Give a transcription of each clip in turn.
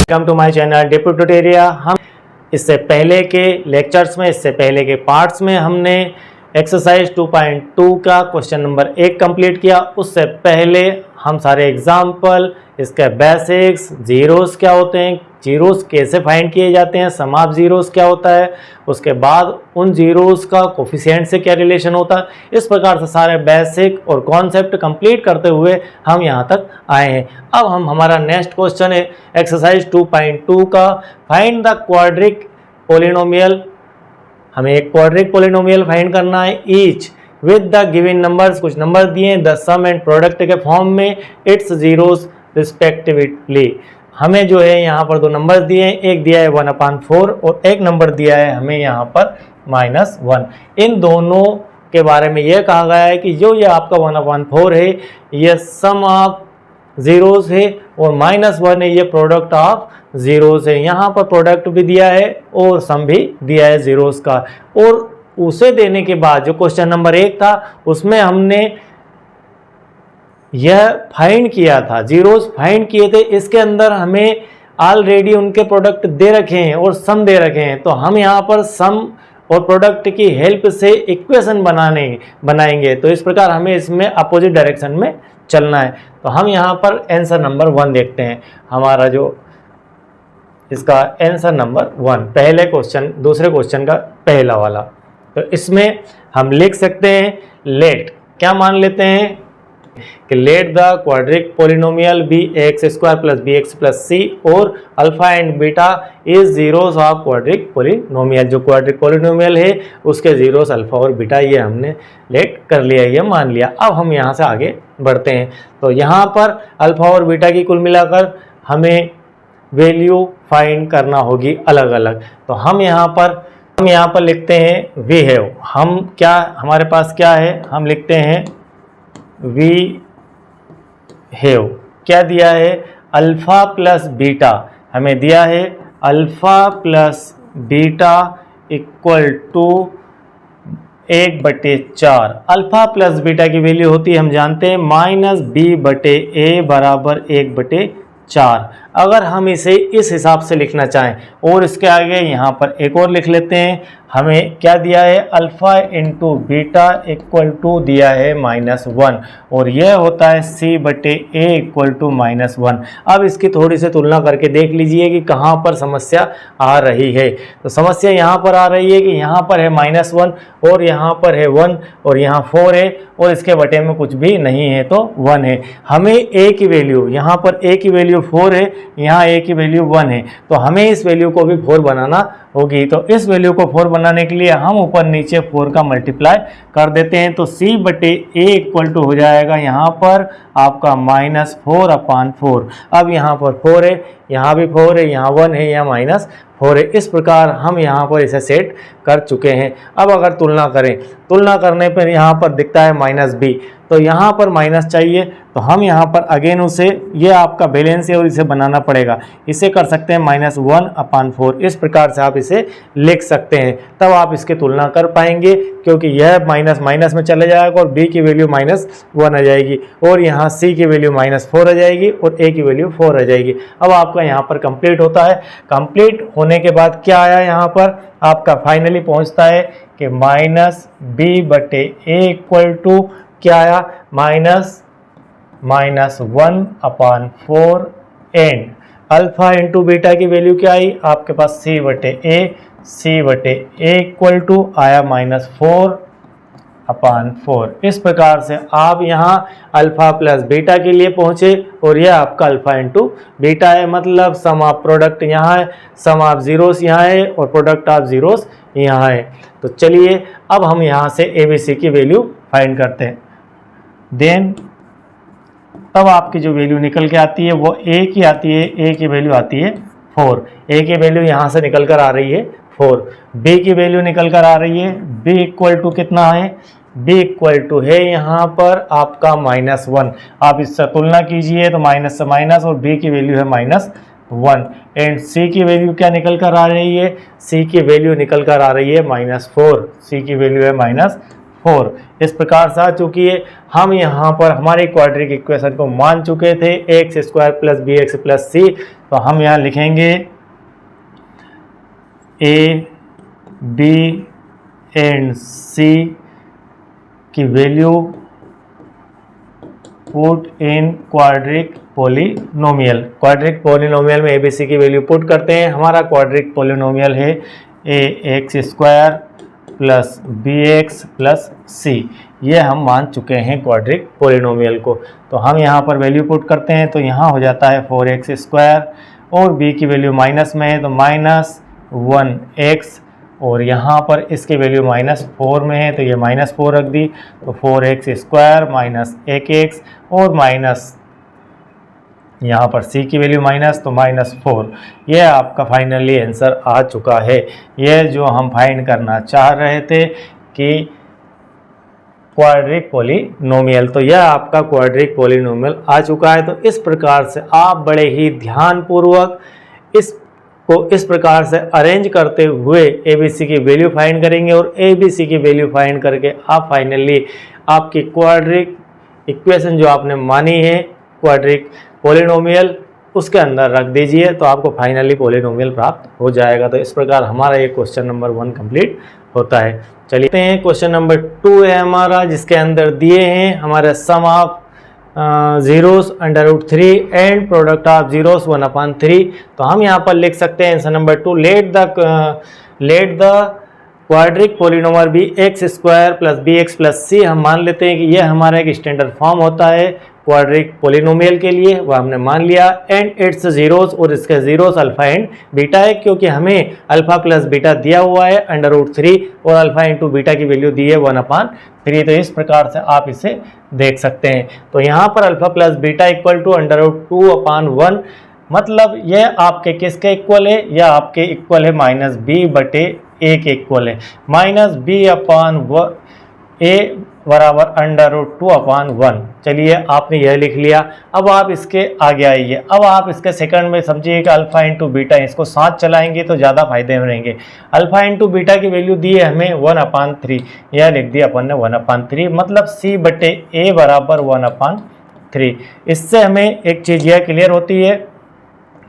Welcome to my channel deputy tutorial. हम इससे पहले के लेक्चर्स में, इससे पहले के पार्ट्स में हमने एक्सरसाइज 2.2 का क्वेश्चन नंबर 1 कंप्लीट किया। उससे पहले हम सारे एग्जाम्पल, इसके बेसिक्स, जीरोस क्या होते हैं, जीरोस कैसे फाइंड किए जाते हैं, सम ऑफ जीरोस क्या होता है, उसके बाद उन जीरोस का कोफिशिएंट से क्या रिलेशन होता है, इस प्रकार से सारे बेसिक और कॉन्सेप्ट कंप्लीट करते हुए हम यहाँ तक आए हैं। अब हमारा नेक्स्ट क्वेश्चन है एक्सरसाइज 2.2 का, फाइंड द क्वाड्रिक पोलिनोमियल। हमें एक क्वाड्रिक पोलिनोमियल फाइंड करना है, each with the given numbers, कुछ नंबर दिए हैं द सम एंड प्रोडक्ट के फॉर्म में, इट्स जीरोस रिस्पेक्टिवली। हमें जो है यहाँ पर दो नंबर दिए हैं, एक दिया है 1/4 और एक नंबर दिया है हमें यहाँ पर -1। इन दोनों के बारे में यह कहा गया है कि जो ये आपका 1/4 है ये सम ऑफ जीरोस है और -1 है ये प्रोडक्ट ऑफ जीरोस है। यहाँ पर प्रोडक्ट भी दिया है और सम भी दिया है जीरोस का। और उसे देने के बाद जो क्वेश्चन नंबर 1 था उसमें हमने यह फाइंड किया था, जीरोस फाइंड किए थे। इसके अंदर हमें ऑलरेडी उनके प्रोडक्ट दे रखे हैं और सम दे रखे हैं, तो हम यहाँ पर सम और प्रोडक्ट की हेल्प से इक्वेशन बनाएंगे। तो इस प्रकार हमें इसमें अपोजिट डायरेक्शन में चलना है। तो हम यहाँ पर आंसर नंबर 1 देखते हैं। हमारा जो इसका आंसर नंबर 1, पहले क्वेश्चन, दूसरे क्वेश्चन का पहला वाला, तो इसमें हम लिख सकते हैं लेट, क्या मान लेते हैं कि let the quadratic polynomial b x square plus b x plus c और alpha and beta is zeros of quadratic polynomial. जो क्वाड्रिक पोलिनोमियल है उसके जीरोस अल्फा और बीटा ये हमने लेट कर लिया, ये मान लिया। अब हम यहाँ से आगे बढ़ते हैं। तो यहाँ पर अल्फा और बीटा की कुल मिलाकर हमें वैल्यू फाइंड करना होगी अलग अलग। तो हम यहाँ पर लिखते हैं वी हैव, हम क्या, हमारे पास क्या है, हम लिखते हैं वी हैव, क्या दिया है, अल्फा प्लस बीटा, हमें दिया है alpha plus beta equal to 1/4। Alpha plus beta की वैल्यू होती है, हम जानते हैं, -b/a बराबर 1/4। अगर हम इसे इस हिसाब से लिखना चाहें और इसके आगे यहाँ पर एक और लिख लेते हैं, हमें क्या दिया है, alpha into beta equal to दिया है -1 और यह होता है c/a इक्वल टू -1। अब इसकी थोड़ी सी तुलना करके देख लीजिए कि कहाँ पर समस्या आ रही है। तो समस्या यहाँ पर आ रही है कि यहाँ पर है -1 और यहाँ पर है 1 और यहाँ 4 है और इसके बटे में कुछ भी नहीं है तो 1 है। हमें a की वैल्यू, यहाँ पर a की वैल्यू 4 है, यहाँ a की वैल्यू 1 है, तो हमें इस वैल्यू को भी 4 बनाना होगी। तो इस वैल्यू को 4 बनाने के लिए हम ऊपर नीचे 4 का मल्टीप्लाई कर देते हैं। तो c/a इक्वल टू हो जाएगा यहाँ पर आपका -4/4। अब यहाँ पर 4 है, यहाँ भी 4 है, यहाँ 1 है, यहाँ -4 है। इस प्रकार हम यहाँ पर इसे सेट कर चुके हैं। अब अगर तुलना करें, तुलना करने पर यहाँ पर दिखता है -b, तो यहाँ पर माइनस चाहिए, तो हम यहाँ पर अगेन उसे, ये आपका बैलेंस है और इसे बनाना पड़ेगा, इसे कर सकते हैं -1/4। इस प्रकार से आप इसे लिख सकते हैं, तब आप इसकी तुलना कर पाएंगे, क्योंकि यह माइनस माइनस में चले जाएगा और b की वैल्यू -1 आ जाएगी और यहाँ c की वैल्यू -4 आ जाएगी और a की वैल्यू 4 आ जाएगी। अब आपका यहाँ पर कंप्लीट होता है। कंप्लीट होने के बाद क्या आया, यहाँ पर आपका फाइनली पहुँचता है कि -b/a इक्वल टू क्या आया, -1/4 एंड अल्फा इंटू बीटा की वैल्यू क्या आई आपके पास, c/a इक्वल टू आया -4/4। इस प्रकार से आप यहाँ अल्फा प्लस बीटा के लिए पहुँचे और यह आपका अल्फा इंटू बीटा है, मतलब सम ऑफ प्रोडक्ट यहाँ है, सम ऑफ जीरोस यहाँ है और प्रोडक्ट ऑफ जीरोस यहाँ है। तो चलिए अब हम यहाँ से ABC की वैल्यू फाइंड करते हैं। देन तब आपकी जो वैल्यू निकल के आती है वो a की आती है, a की वैल्यू आती है 4, a की वैल्यू यहाँ से निकल कर आ रही है 4, b की वैल्यू निकल कर आ रही है, b इक्वल टू कितना है, b इक्वल टू है यहाँ पर आपका -1। आप इससे तुलना कीजिए तो माइनस से माइनस और b की वैल्यू है -1 एंड c की वैल्यू क्या निकल कर आ रही है, c की वैल्यू निकल कर आ रही है -4, c की वैल्यू है 4 इस प्रकार से आ चुकी है। हम यहाँ पर हमारी क्वाड्रिक इक्वेशन को मान चुके थे x square plus b x plus c, तो हम यहाँ लिखेंगे ए बी एंड सी की value put in quadratic polynomial. Quadratic polynomial में एबीसी की वैल्यू पुट करते हैं। हमारा क्वाड्रिक पॉलिनोमियल है a x square plus b x plus c, ये हम मान चुके हैं क्वाड्रिक पॉलिनोमियल को। तो हम यहाँ पर वैल्यू पुट करते हैं, तो यहाँ हो जाता है 4x स्क्वायर और b की वैल्यू माइनस में है तो -1x, और यहाँ पर इसकी वैल्यू -4 में है तो ये -4 रख दी, तो 4x स्क्वायर माइनस 1x और माइनस यहाँ पर c की वैल्यू माइनस तो -4। यह आपका फाइनली आंसर आ चुका है। यह जो हम फाइंड करना चाह रहे थे कि क्वाड्रिक पॉलिनोमियल, तो यह आपका क्वाड्रिक पॉलिनोमियल आ चुका है। तो इस प्रकार से आप बड़े ही ध्यानपूर्वक इसको इस प्रकार से अरेंज करते हुए एबीसी की वैल्यू फाइंड करेंगे और एबीसी की वैल्यू फाइंड करके आप फाइनली आपकी क्वाड्रिक इक्वेशन जो आपने मानी है क्वाड्रिक पॉलिनोमियल उसके अंदर रख दीजिए, तो आपको फाइनली पॉलिनोमियल प्राप्त हो जाएगा। तो इस प्रकार हमारा ये क्वेश्चन नंबर 1 कंप्लीट होता है। चलिए हैं क्वेश्चन नंबर 2 है हमारा, जिसके अंदर दिए हैं हमारे sum of zeros √3 and product of zeros 1/3। तो हम यहाँ पर लिख सकते हैं answer number 2, let the quadratic polynomial b x square plus b x plus c. हम मान लेते हैं कि यह हमारा एक स्टैंडर्ड फॉर्म होता है क्वाड्रिक पॉलिनोमियल के लिए, वह हमने मान लिया। एंड इट्स जीरोस, और इसके जीरोस अल्फा एंड बीटा है, क्योंकि हमें अल्फा प्लस बीटा दिया हुआ है √3 और अल्फा इंटू बीटा की वैल्यू दी है 1/3। तो इस प्रकार से आप इसे देख सकते हैं। तो यहाँ पर alpha plus beta equal to √2/1, मतलब यह आपके किसके इक्वल है, यह आपके इक्वल है -b/a के इक्वल है। -b/a बराबर √2/1। चलिए आपने यह लिख लिया। अब आप इसके आगे आइए, अब आप इसके सेकंड में समझिए कि अल्फा इंटू बीटा, इसको साथ चलाएंगे तो ज़्यादा फायदे में रहेंगे। अल्फा इंटू बीटा की वैल्यू दी है हमें 1/3, यह लिख दिया अपन ने 1/3, मतलब c/a बराबर 1/3। इससे हमें एक चीज़ यह क्लियर होती है,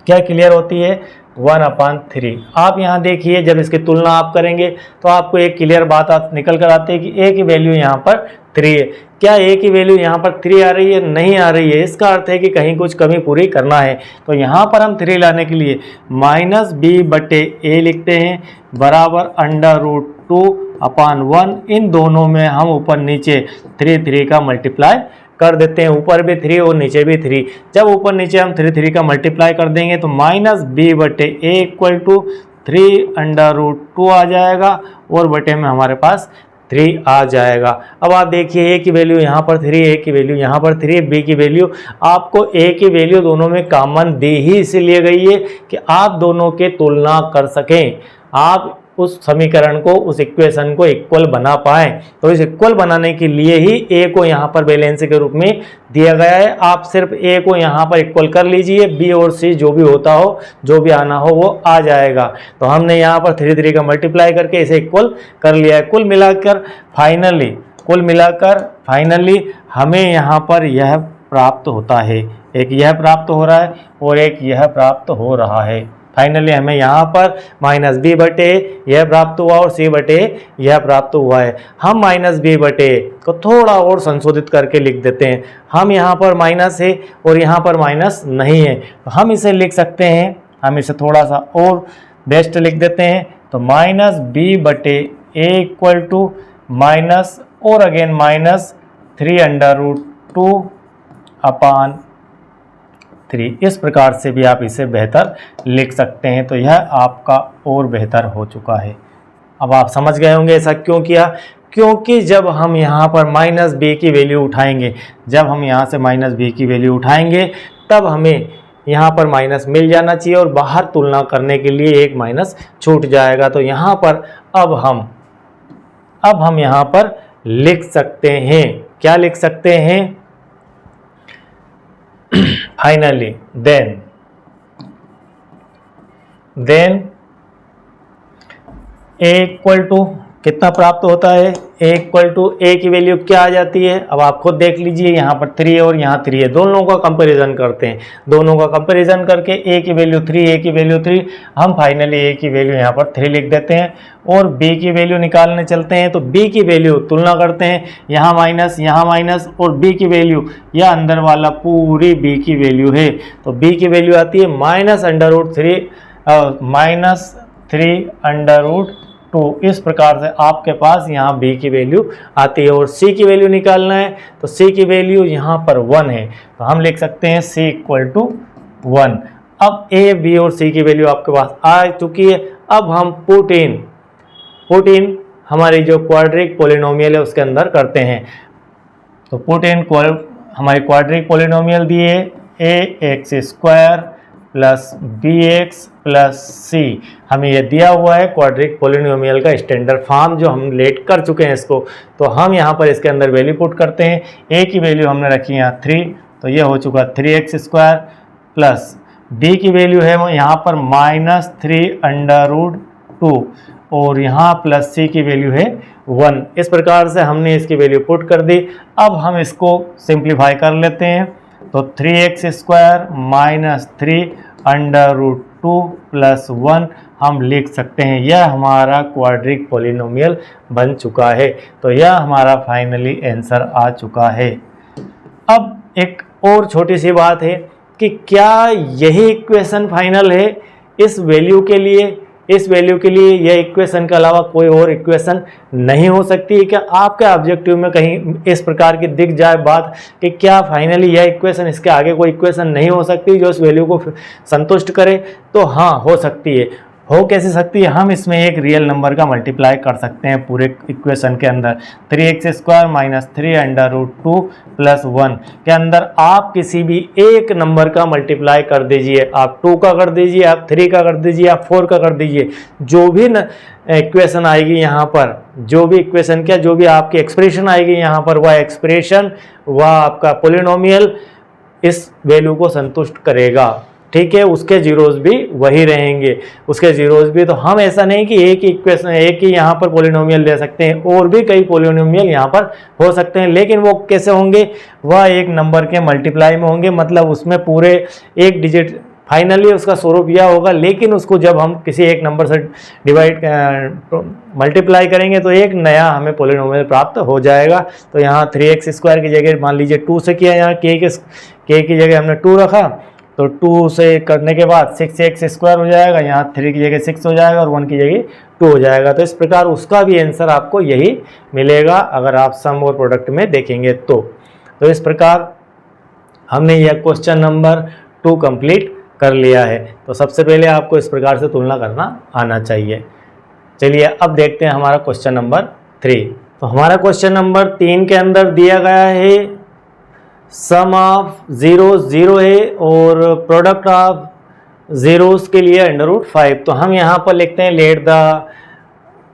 क्या क्लियर होती है, 1/3। आप यहाँ देखिए जब इसकी तुलना आप करेंगे तो आपको एक क्लियर बात निकल कर आती है कि a की वैल्यू यहाँ पर 3 है। क्या a की वैल्यू यहाँ पर 3 आ रही है, नहीं आ रही है, इसका अर्थ है कि कहीं कुछ कमी पूरी करना है। तो यहाँ पर हम 3 लाने के लिए -b/a लिखते हैं बराबर √2/1। इन दोनों में हम ऊपर नीचे 3 का मल्टीप्लाई कर देते हैं, ऊपर भी 3 और नीचे भी 3। जब ऊपर नीचे हम 3 का मल्टीप्लाई कर देंगे तो -b/a इक्वल टू 3√2 आ जाएगा और बटे में हमारे पास 3 आ जाएगा। अब आप देखिए a की वैल्यू यहाँ पर 3, a की वैल्यू यहाँ पर 3, b की वैल्यू, आपको a की वैल्यू दोनों में कॉमन दी ही इसलिए गई है कि आप दोनों के तुलना कर सकें, आप उस समीकरण को, उस इक्वेशन को इक्वल बना पाएं। तो इस इक्वल बनाने के लिए ही a को यहाँ पर बैलेंस के रूप में दिया गया है। आप सिर्फ a को यहाँ पर इक्वल कर लीजिए, b और c जो भी होता हो, जो भी आना हो वो आ जाएगा। तो हमने यहाँ पर 3 का मल्टीप्लाई करके इसे इक्वल कर लिया है। कुल मिलाकर फाइनली हमें यहाँ पर यह प्राप्त होता है, एक यह प्राप्त हो रहा है और एक यह प्राप्त हो रहा है। फाइनली हमें यहाँ पर -b/a यह प्राप्त हुआ और c/a यह प्राप्त हुआ है। हम -b/a को थोड़ा और संशोधित करके लिख देते हैं। हम यहाँ पर माइनस है और यहाँ पर माइनस नहीं है, तो हम इसे लिख सकते हैं, हम इसे थोड़ा सा और बेस्ट लिख देते हैं। तो -b/a इक्वल टू माइनस और अगेन -3√2/3। इस प्रकार से भी आप इसे बेहतर लिख सकते हैं। तो यह आपका और बेहतर हो चुका है। अब आप समझ गए होंगे ऐसा क्यों किया, क्योंकि जब हम यहाँ पर -b की वैल्यू उठाएंगे, जब हम यहाँ से -b की वैल्यू उठाएंगे तब हमें यहाँ पर माइनस मिल जाना चाहिए और बाहर तुलना करने के लिए एक माइनस छूट जाएगा। तो यहाँ पर अब हम यहाँ पर लिख सकते हैं, क्या लिख सकते हैं, finally then a equal to कितना प्राप्त होता है, ए इक्वल टू ए की वैल्यू क्या आ जाती है, अब आप खुद देख लीजिए, यहाँ पर 3 है और यहाँ 3 है, दोनों का कंपैरिजन करते हैं, दोनों का कंपैरिजन करके ए की वैल्यू 3, ए की वैल्यू 3, हम फाइनली ए की वैल्यू यहाँ पर 3 लिख देते हैं और बी की वैल्यू निकालने चलते हैं। तो बी की वैल्यू तुलना करते हैं, यहाँ माइनस और बी की वैल्यू, यह अंदर वाला पूरी बी की वैल्यू है, तो बी की वैल्यू आती है -√3 इस प्रकार से आपके पास यहाँ b की वैल्यू आती है। और c की वैल्यू निकालना है तो c की वैल्यू यहाँ पर 1 है, तो हम लिख सकते हैं c = 1। अब a, b और c की वैल्यू आपके पास आ चुकी है। अब हम पुट इन हमारी जो क्वाड्रिक पोलिनोमियल है उसके अंदर करते हैं। तो पुट इन हमारी क्वाड्रिक पोलिनोमियल दिए ax² plus bx plus c, हमें यह दिया हुआ है क्वाड्रिक पोलिनोमियल का स्टैंडर्ड फॉर्म जो हम लेट कर चुके हैं इसको। तो हम यहाँ पर इसके अंदर वैल्यू पुट करते हैं। a की वैल्यू हमने रखी है यहाँ 3, तो यह हो चुका 3x² प्लस b की वैल्यू है यहाँ पर -3√2 और यहाँ प्लस c की वैल्यू है 1। इस प्रकार से हमने इसकी वैल्यू पुट कर दी। अब हम इसको सिंप्लीफाई कर लेते हैं, तो 3x² -3√2 प्लस 1 हम लिख सकते हैं। यह हमारा क्वाड्रिक पोलिनोमियल बन चुका है। तो यह हमारा फाइनली आंसर आ चुका है। अब एक और छोटी सी बात है कि क्या यही इक्वेशन फाइनल है इस वैल्यू के लिए? इस वैल्यू के लिए यह इक्वेशन के अलावा कोई और इक्वेशन नहीं हो सकती है क्या? आपके ऑब्जेक्टिव में कहीं इस प्रकार की दिख जाए बात कि क्या फाइनली यह इक्वेशन, इसके आगे कोई इक्वेशन नहीं हो सकती जो इस वैल्यू को संतुष्ट करे? तो हाँ, हो सकती है। हो कैसे सकती है? हम इसमें एक रियल नंबर का मल्टीप्लाई कर सकते हैं पूरे इक्वेशन के अंदर। 3x² -3√2 प्लस 1 के अंदर आप किसी भी एक नंबर का मल्टीप्लाई कर दीजिए। आप 2 का कर दीजिए, आप 3 का कर दीजिए, आप 4 का कर दीजिए। जो भी इक्वेशन आएगी यहाँ पर, जो भी इक्वेशन क्या, जो भी आपकी एक्सप्रेशन आएगी यहाँ पर, वह एक्सप्रेशन, वह आपका पोलिनोमियल इस वैल्यू को संतुष्ट करेगा। ठीक है, उसके जीरोज भी वही रहेंगे, उसके जीरोज भी। तो हम ऐसा नहीं कि एक ही इक्वेशन, एक ही यहाँ पर पोलिनोमियल ले सकते हैं, और भी कई पोलिनोमियल यहाँ पर हो सकते हैं। लेकिन वो कैसे होंगे? वह एक नंबर के मल्टीप्लाई में होंगे, मतलब उसमें पूरे एक डिजिट फाइनली उसका स्वरूप यह होगा। लेकिन उसको जब हम किसी एक नंबर से मल्टीप्लाई करेंगे तो एक नया हमें पोलिनोमियल प्राप्त हो जाएगा। तो यहाँ 3x² की जगह मान लीजिए 2 से किया, यहाँ k की जगह हमने 2 रखा, तो 2 से करने के बाद 6x² हो जाएगा, यहाँ 3 की जगह 6 हो जाएगा और 1 की जगह 2 हो जाएगा। तो इस प्रकार उसका भी आंसर आपको यही मिलेगा अगर आप सम और प्रोडक्ट में देखेंगे तो इस प्रकार हमने यह क्वेश्चन नंबर 2 कंप्लीट कर लिया है। तो सबसे पहले आपको इस प्रकार से तुलना करना आना चाहिए। चलिए अब देखते हैं हमारा क्वेश्चन नंबर 3। तो हमारा क्वेश्चन नंबर 3 के अंदर दिया गया है सम ऑफ जीरोस 0 है और प्रोडक्ट ऑफ जीरोस के लिए √5। तो हम यहाँ पर लिखते हैं late the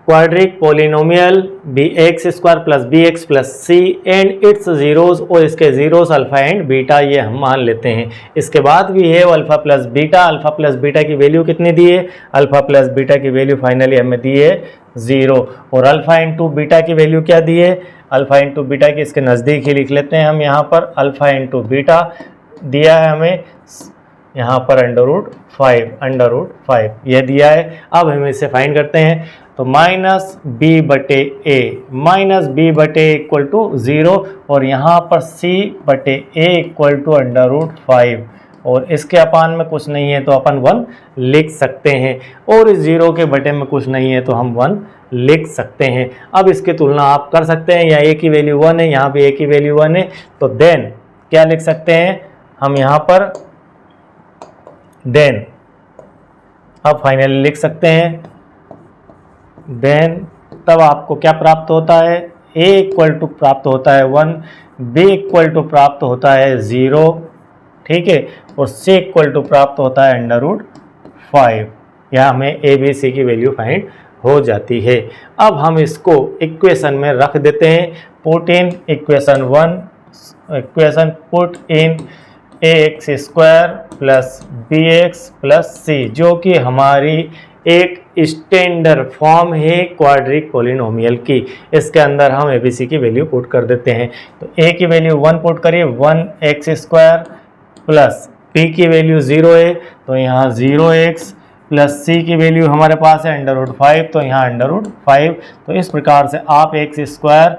quadratic polynomial bx² plus bx plus c and its zeros, और इसके जीरोस अल्फा एंड बीटा ये हम मान लेते हैं। इसके बाद भी है अल्फा प्लस बीटा की वैल्यू कितनी दी है? अल्फा प्लस बीटा की वैल्यू फाइनली हमें दी है 0, और अल्फा इंटू बीटा की वैल्यू क्या दी है? अल्फा इंटू बीटा की इसके नज़दीक ही लिख लेते हैं हम यहाँ पर। अल्फा इंटू बीटा दिया है हमें यहाँ पर √5 यह दिया है। अब हम इसे फाइंड करते हैं, तो -b/a इक्वल टू 0 और यहाँ पर c/a इक्वल टू √5, और इसके अपान में कुछ नहीं है तो अपन 1 लिख सकते हैं, और इस 0 के बटे में कुछ नहीं है तो हम 1 लिख सकते हैं। अब इसकी तुलना आप कर सकते हैं, यहाँ a की वैल्यू 1 है, यहाँ पे a की वैल्यू 1 है, तो देन क्या लिख सकते हैं हम यहाँ पर? देन अब फाइनली लिख सकते हैं, देन तब आपको क्या प्राप्त होता है? a इक्वल टू प्राप्त होता है 1, b इक्वल टू प्राप्त होता है 0, ठीक है, और c इक्वल टू प्राप्त होता है √5। यह हमें a b c की वैल्यू फाइंड हो जाती है। अब हम इसको इक्वेशन में रख देते हैं। Put in equation put in ax² plus bx plus c, जो कि हमारी एक स्टैंडर्ड फॉर्म है क्वाड्रिक पोलिनोमियल की। इसके अंदर हम एबीसी की वैल्यू पुट कर देते हैं। तो ए की वैल्यू 1 पुट करिए, 1x² प्लस पी की वैल्यू 0 है तो यहाँ 0x प्लस सी की वैल्यू हमारे पास है √5 तो यहाँ √5। तो इस प्रकार से आप x²,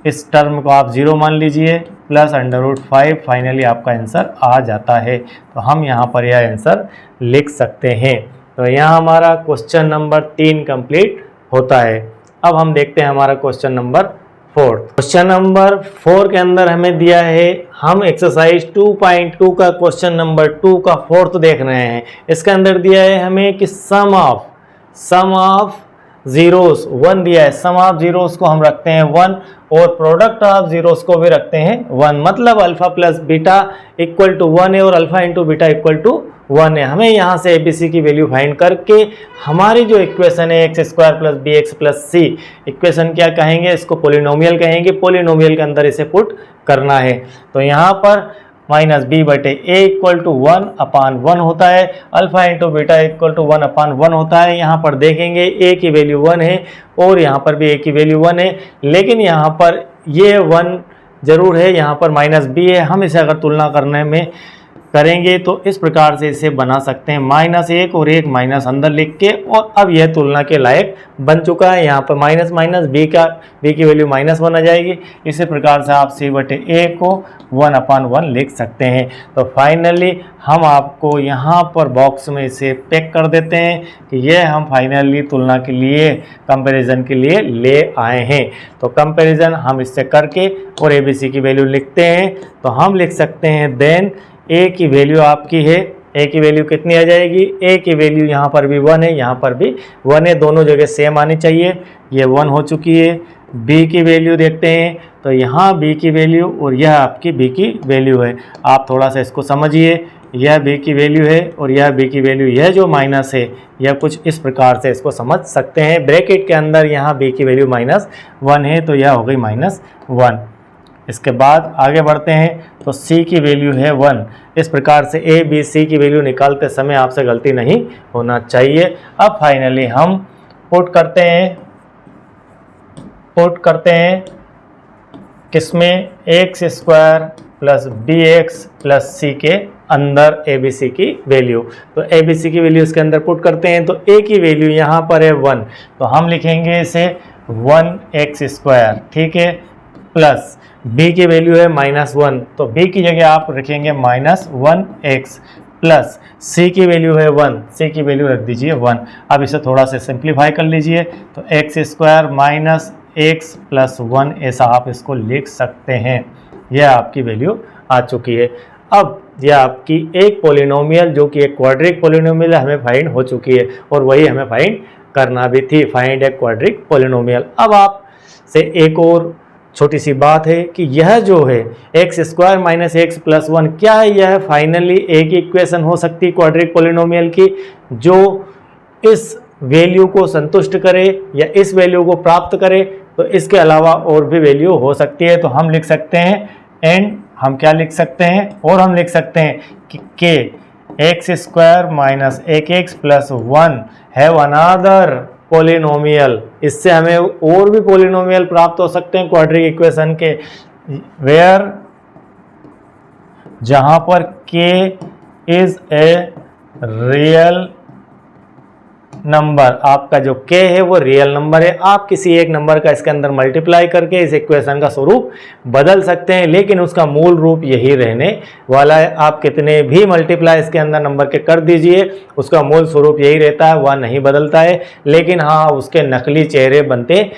इस टर्म को आप 0 मान लीजिए, प्लस √5, फाइनली आपका आंसर आ जाता है। तो हम यहाँ पर यह आंसर लिख सकते हैं। तो यहाँ हमारा क्वेश्चन नंबर 3 कंप्लीट होता है। अब हम देखते हैं हमारा क्वेश्चन नंबर 4। क्वेश्चन नंबर 4 के अंदर हमें दिया है, हम एक्सरसाइज 2.2 का क्वेश्चन नंबर 2 का 4th देख रहे हैं। इसके अंदर दिया है हमें कि सम ऑफ जीरोस 1 दिया है। सम ऑफ जीरोस को हम रखते हैं 1 और प्रोडक्ट ऑफ जीरोस को भी रखते हैं 1, मतलब alpha plus beta equal to 1 है और alpha into beta equal to 1 है। हमें यहाँ से एबीसी की वैल्यू फाइंड करके हमारी जो इक्वेशन है x² plus bx plus c, equation क्या कहेंगे, इसको पोलिनोमियल कहेंगे। पोलिनोमियल के अंदर इसे पुट करना है। तो यहाँ पर -b/a इक्वल टू 1/1 होता है, alpha into beta equal to 1/1 होता है। यहाँ पर देखेंगे a की वैल्यू 1 है और यहाँ पर भी a की वैल्यू 1 है, लेकिन यहाँ पर ये 1 जरूर है, यहाँ पर -b है। हम इसे अगर तुलना करने में करेंगे तो इस प्रकार से इसे बना सकते हैं, -1 और 1 माइनस अंदर लिख के, और अब यह तुलना के लायक बन चुका है। यहाँ पर माइनस b की वैल्यू -1 आ जाएगी। इसी प्रकार से आप c/a को 1/1 लिख सकते हैं। तो फाइनली हम आपको यहाँ पर बॉक्स में इसे पैक कर देते हैं कि यह हम फाइनली तुलना के लिए, कंपैरिजन के लिए ले आए हैं। तो कंपैरिजन हम इससे करके और एबीसी की वैल्यू लिखते हैं। तो हम लिख सकते हैं देन ए की वैल्यू आपकी है, ए की वैल्यू कितनी आ जाएगी, ए की वैल्यू यहाँ पर भी 1 है, यहाँ पर भी 1 है, दोनों जगह सेम आनी चाहिए। ये 1 हो चुकी है। बी की वैल्यू देखते हैं, तो यहाँ बी की वैल्यू और यह आपकी बी की वैल्यू है। आप थोड़ा सा इसको समझिए, यह बी की वैल्यू है और यह बी की वैल्यू, यह जो माइनस है यह कुछ इस प्रकार से इसको समझ सकते हैं। ब्रैकेट के अंदर यहाँ बी की वैल्यू -1 है तो यह हो गई -1। इसके बाद आगे बढ़ते हैं तो c की वैल्यू है 1। इस प्रकार से a b c की वैल्यू निकालते समय आपसे गलती नहीं होना चाहिए। अब फाइनली हम पुट करते हैं किसमें, x² plus bx plus c के अंदर abc की वैल्यू। तो abc की वैल्यू इसके अंदर पुट करते हैं तो a की वैल्यू यहाँ पर है 1, तो हम लिखेंगे इसे 1x², ठीक है, प्लस b की वैल्यू है -1 तो b की जगह आप रखेंगे -1x, प्लस c की वैल्यू है 1, c की वैल्यू रख दीजिए 1। अब इसे थोड़ा सा सिंप्लीफाई कर लीजिए तो x² माइनस x प्लस 1 ऐसा आप इसको लिख सकते हैं। यह आपकी वैल्यू आ चुकी है। अब यह आपकी एक पोलिनोमियल जो कि एक क्वाड्रिक पोलिनोमियल हमें फाइंड हो चुकी है और वही हमें फाइंड करना भी थी, फाइंड ए क्वाड्रिक पोलिनोमियल। अब आप से एक और छोटी सी बात है कि यह जो है x² माइनस x प्लस 1, क्या है, यह फाइनली एक इक्वेशन हो सकती है क्वाड्रिक पोलिनोमियल की जो इस वैल्यू को संतुष्ट करे या इस वैल्यू को प्राप्त करे। तो इसके अलावा और भी वैल्यू हो सकती है। तो हम लिख सकते हैं एंड हम क्या लिख सकते हैं, और हम लिख सकते हैं कि k x² minus 1x plus 1 have another polynomial. इससे हमें और भी पोलिनोमियल प्राप्त हो सकते हैं क्वाड्रिक इक्वेशन के, वेयर जहां पर k is a real number, आपका जो k है वो रियल नंबर है। आप किसी एक नंबर का इसके अंदर मल्टीप्लाई करके इस इक्वेशन का स्वरूप बदल सकते हैं, लेकिन उसका मूल रूप यही रहने वाला है। आप कितने भी मल्टीप्लाई इसके अंदर नंबर के कर दीजिए, उसका मूल स्वरूप यही रहता है, वह नहीं बदलता है। लेकिन हाँ, उसके नकली चेहरे बनते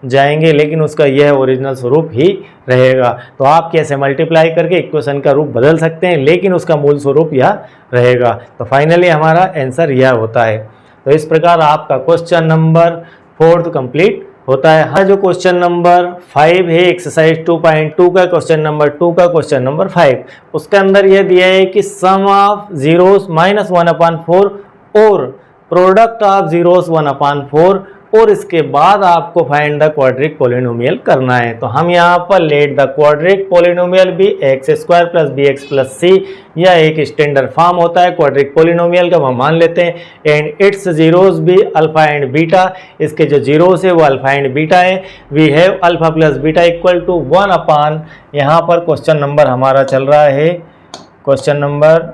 जाएंगे, लेकिन उसका यह ओरिजिनल स्वरूप ही रहेगा। तो आप कैसे मल्टीप्लाई करके इक्वेशन का रूप बदल सकते हैं, लेकिन उसका मूल स्वरूप यह रहेगा। तो फाइनली हमारा आंसर यह होता है। तो इस प्रकार आपका क्वेश्चन नंबर 4 कंप्लीट होता है। हाँ, जो क्वेश्चन नंबर 5 है एक्सरसाइज 2.2 का क्वेश्चन नंबर 2 का क्वेश्चन नंबर 5, उसके अंदर यह दिया है कि सम ऑफ जीरोस -1/4 और प्रोडक्ट ऑफ जीरोस 1/4 और इसके बाद आपको फाइंड द क्वाड्रिक पोलिनोमियल करना है। तो हम यहाँ पर let the quadratic polynomial b x square plus b x plus c, यह एक स्टैंडर्ड फॉर्म होता है क्वाड्रिक पोलिनोमियल का, हम मान लेते हैं। एंड इट्स जीरोस भी अल्फा एंड बीटा, इसके जो जीरोस है वो अल्फा एंड बीटा है। We have alpha plus beta equal to 1 upon, यहाँ पर क्वेश्चन नंबर हमारा चल रहा है, क्वेश्चन नंबर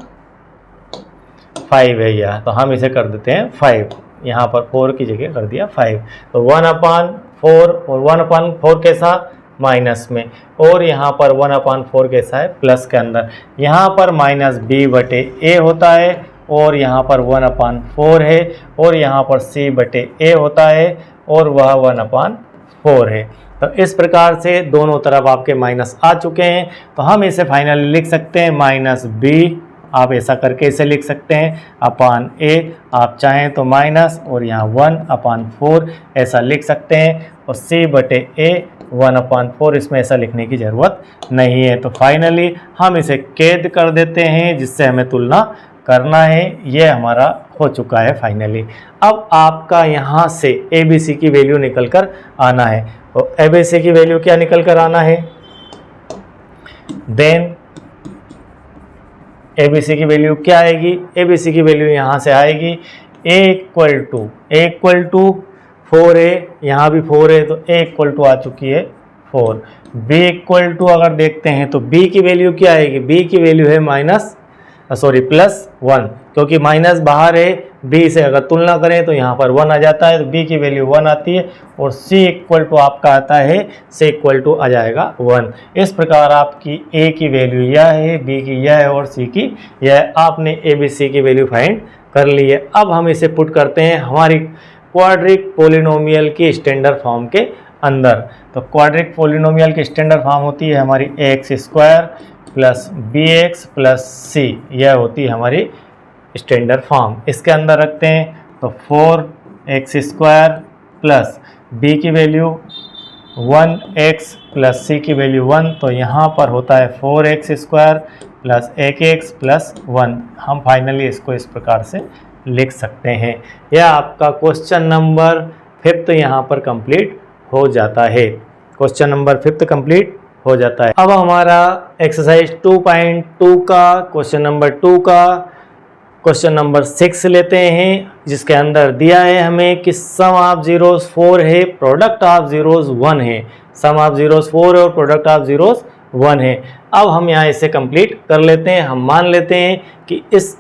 5 है यह, तो हम इसे कर देते हैं 5, यहाँ पर 4 की जगह कर दिया 5। तो 1 अपान 4, और 1 अपान 4 कैसा माइनस में, और यहाँ पर 1 अपान 4 कैसा है प्लस के अंदर। यहाँ पर माइनस बी बटे ए होता है, और यहाँ पर 1 अपान 4 है, और यहाँ पर सी बटे ए होता है, और वह 1 अपान 4 है। तो इस प्रकार से दोनों तरफ आपके माइनस आ चुके हैं। तो हम इसे फाइनली लिख सकते हैं माइनस बी, आप ऐसा करके इसे लिख सकते हैं, अपान ए, आप चाहें तो माइनस, और यहाँ 1 अपान 4 ऐसा लिख सकते हैं, और सी बटे ए 1 अपान 4, इसमें ऐसा लिखने की ज़रूरत नहीं है। तो फाइनली हम इसे कैद कर देते हैं, जिससे हमें तुलना करना है। ये हमारा हो चुका है फाइनली। अब आपका यहाँ से ए बी सी की वैल्यू निकल कर आना है। तो ए बी सी की वैल्यू क्या निकल कर आना है, देन ए बी सी की वैल्यू क्या आएगी, ए बी सी की वैल्यू यहाँ से आएगी ए इक्वल टू 4 है, यहाँ भी 4 है, तो ए इक्वल टू आ चुकी है 4। बी इक्वल टू अगर देखते हैं तो बी की वैल्यू क्या आएगी, बी की वैल्यू है प्लस 1, क्योंकि माइनस बाहर है, बी से अगर तुलना करें तो यहाँ पर 1 आ जाता है, तो बी की वैल्यू 1 आती है, और सी इक्वल टू आपका आता है, सी इक्वल टू आ जाएगा 1। इस प्रकार आपकी ए की वैल्यू यह है, बी की यह है, और सी की यह है। आपने ए बी सी की वैल्यू फाइंड कर ली है। अब हम इसे पुट करते हैं हमारी क्वाड्रिक पोलिनोमियल की स्टैंडर्ड फॉर्म के अंदर। तो क्वाड्रिक पोलिनोमियल की स्टैंडर्ड फॉर्म होती है हमारी x square plus b x plus c, यह होती है हमारी स्टैंडर्ड फॉर्म। इसके अंदर रखते हैं तो 4x स्क्वायर प्लस बी की वैल्यू 1x प्लस सी की वैल्यू 1, तो यहाँ पर होता है 4x square plus 1x plus 1। हम फाइनली इसको इस प्रकार से लिख सकते हैं। यह आपका क्वेश्चन नंबर 5 यहाँ पर कंप्लीट हो जाता है। क्वेश्चन नंबर 5 कंप्लीट हो जाता है। अब हमारा एक्सरसाइज 2.2 का क्वेश्चन नंबर 2 का क्वेश्चन नंबर 6 लेते हैं, जिसके अंदर दिया है हमें कि सम ऑफ जीरोस 4 है, प्रोडक्ट ऑफ जीरोस 1 है। सम ऑफ जीरोस 4 है और प्रोडक्ट ऑफ जीरोस 1 है। अब हम यहाँ इसे कंप्लीट कर लेते हैं। हम मान लेते हैं कि इस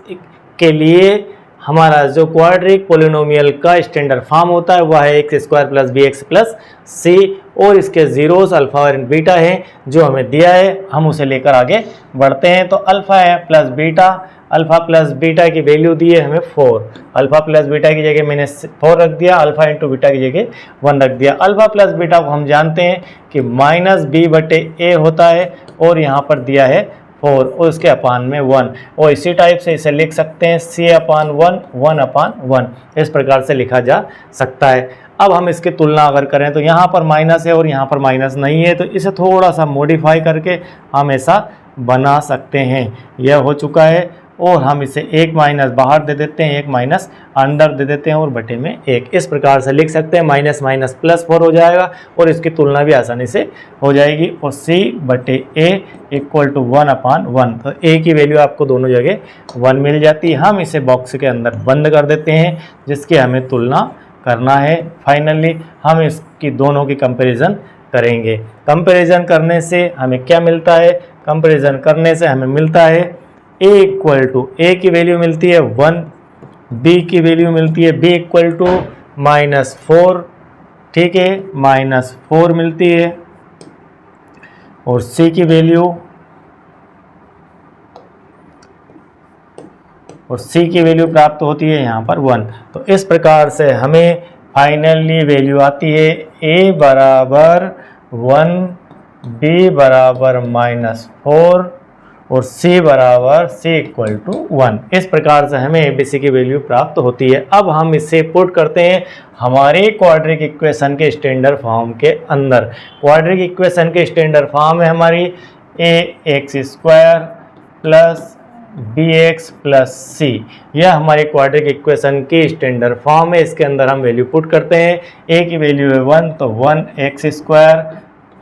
के लिए हमारा जो क्वाड्रिक पोलिनोमियल का स्टैंडर्ड फॉर्म होता है वह है x square plus b x plus c, और इसके जीरोस अल्फा और बीटा है जो हमें दिया है। हम उसे लेकर आगे बढ़ते हैं। तो अल्फा है plus beta, alpha plus beta की वैल्यू दी है हमें 4। अल्फा प्लस बीटा की जगह मैंने 4 रख दिया, अल्फा इंटू बीटा की जगह 1 रख दिया। अल्फा प्लस बीटा को हम जानते हैं कि माइनस बी बटे ए होता है, और यहाँ पर दिया है 4 और उसके अपान में 1, और इसी टाइप से इसे लिख सकते हैं सी अपान 1, 1 अपान 1, इस प्रकार से लिखा जा सकता है। अब हम इसकी तुलना अगर करें तो यहाँ पर माइनस है और यहाँ पर माइनस नहीं है, तो इसे थोड़ा सा मॉडिफाई करके हम ऐसा बना सकते हैं। यह हो चुका है, और हम इसे एक माइनस बाहर दे देते हैं, एक माइनस अंदर दे देते हैं, और बटे में 1, इस प्रकार से लिख सकते हैं। माइनस माइनस प्लस 4 हो जाएगा, और इसकी तुलना भी आसानी से हो जाएगी। और सी बटे ए इक्वल टू 1 अपान 1, तो ए की वैल्यू आपको दोनों जगह 1 मिल जाती है। हम इसे बॉक्स के अंदर बंद कर देते हैं, जिसकी हमें तुलना करना है। फाइनली हम इसकी दोनों की कंपैरिजन करेंगे। कंपैरिजन करने से हमें क्या मिलता है, कंपैरिजन करने से हमें मिलता है ए इक्वल टू, ए की वैल्यू मिलती है 1, बी की वैल्यू मिलती है बी इक्वल टू -4, ठीक है, -4 मिलती है, और सी की वैल्यू प्राप्त होती है यहाँ पर 1। तो इस प्रकार से हमें फाइनली वैल्यू आती है a बराबर 1, b बराबर -4, और c इक्वल टू 1। इस प्रकार से हमें ABC की वैल्यू प्राप्त होती है। अब हम इसे पुट करते हैं हमारे क्वाड्रिक इक्वेशन के स्टैंडर्ड फॉर्म के अंदर। क्वाड्रिक इक्वेशन के स्टैंडर्ड फॉर्म है हमारी a x square plus b x plus c, यह हमारी क्वाड्रेटिक इक्वेशन की स्टैंडर्ड फॉर्म है। इसके अंदर हम वैल्यू पुट करते हैं। ए की वैल्यू है 1 तो 1x²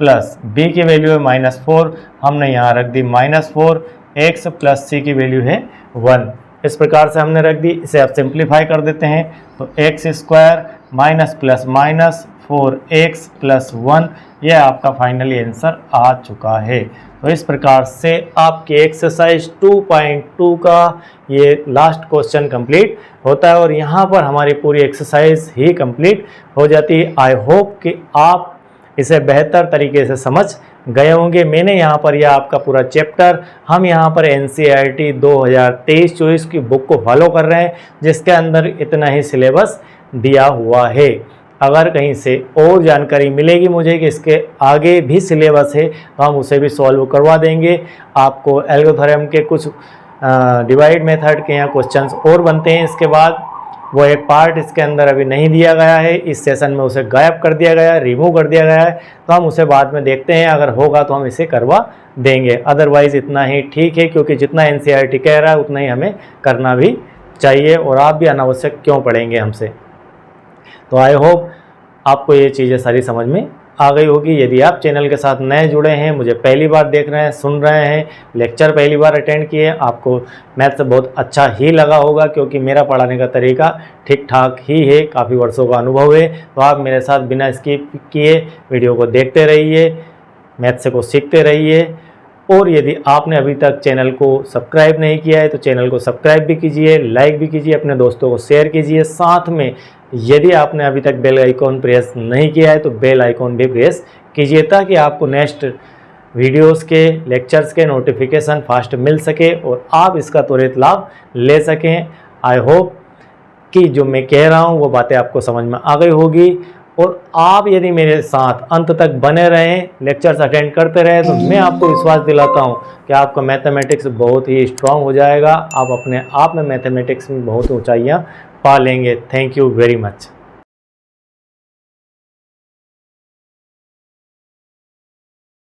प्लस बी की वैल्यू है -4, हमने यहाँ रख दी -4, एक्स प्लस सी की वैल्यू है 1। इस प्रकार से हमने रख दी। इसे आप सिंप्लीफाई कर देते हैं तो x² minus plus minus 4x plus 1, यह आपका फाइनली आंसर आ चुका है। तो इस प्रकार से आपके एक्सरसाइज 2.2 का ये लास्ट क्वेश्चन कंप्लीट होता है और यहाँ पर हमारी पूरी एक्सरसाइज ही कंप्लीट हो जाती है। आई होप कि आप इसे बेहतर तरीके से समझ गए होंगे। मैंने यहाँ पर यह आपका पूरा चैप्टर, हम यहाँ पर NCERT 2023-24 की बुक को फॉलो कर रहे हैं, जिसके अंदर इतना ही सिलेबस दिया हुआ है। अगर कहीं से और जानकारी मिलेगी मुझे कि इसके आगे भी सिलेबस है तो हम उसे भी सॉल्व करवा देंगे। आपको एल्गोरिथम के कुछ डिवाइड मेथड के यहाँ क्वेश्चंस और बनते हैं। इसके बाद वो एक पार्ट इसके अंदर अभी नहीं दिया गया है, इस सेशन में उसे गायब कर दिया गया है, रिमूव कर दिया गया है, तो हम उसे बाद में देखते हैं। अगर होगा तो हम इसे करवा देंगे, अदरवाइज़ इतना ही ठीक है, क्योंकि जितना NCERT कह रहा है उतना ही हमें करना भी चाहिए और आप भी अनावश्यक क्यों पढ़ेंगे हमसे। तो आई होप आपको ये चीज़ें सारी समझ में आ गई होगी। यदि आप चैनल के साथ नए जुड़े हैं, मुझे पहली बार देख रहे हैं, सुन रहे हैं, लेक्चर पहली बार अटेंड किए, आपको मैथ्स बहुत अच्छा ही लगा होगा, क्योंकि मेरा पढ़ाने का तरीका ठीक ठाक ही है, काफ़ी वर्षों का अनुभव है। तो आप मेरे साथ बिना स्किप किए वीडियो को देखते रहिए, मैथ्स को सीखते रहिए। और यदि आपने अभी तक चैनल को सब्सक्राइब नहीं किया है तो चैनल को सब्सक्राइब भी कीजिए, लाइक भी कीजिए, अपने दोस्तों को शेयर कीजिए। साथ में यदि आपने अभी तक बेल आइकॉन प्रेस नहीं किया है तो बेल आइकॉन भी प्रेस कीजिए, ताकि आपको नेक्स्ट वीडियोस के, लेक्चर्स के नोटिफिकेशन फास्ट मिल सके और आप इसका त्वरित लाभ ले सकें। आई होप कि जो मैं कह रहा हूँ वो बातें आपको समझ में आ गई होगी और आप यदि मेरे साथ अंत तक बने रहें, लेक्चर्स अटेंड करते रहें, तो मैं आपको विश्वास दिलाता हूँ कि आपका मैथमेटिक्स बहुत ही स्ट्रांग हो जाएगा। आप अपने आप में मैथमेटिक्स में बहुत ऊंचाइयाँ पा लेंगे। Thank you very much.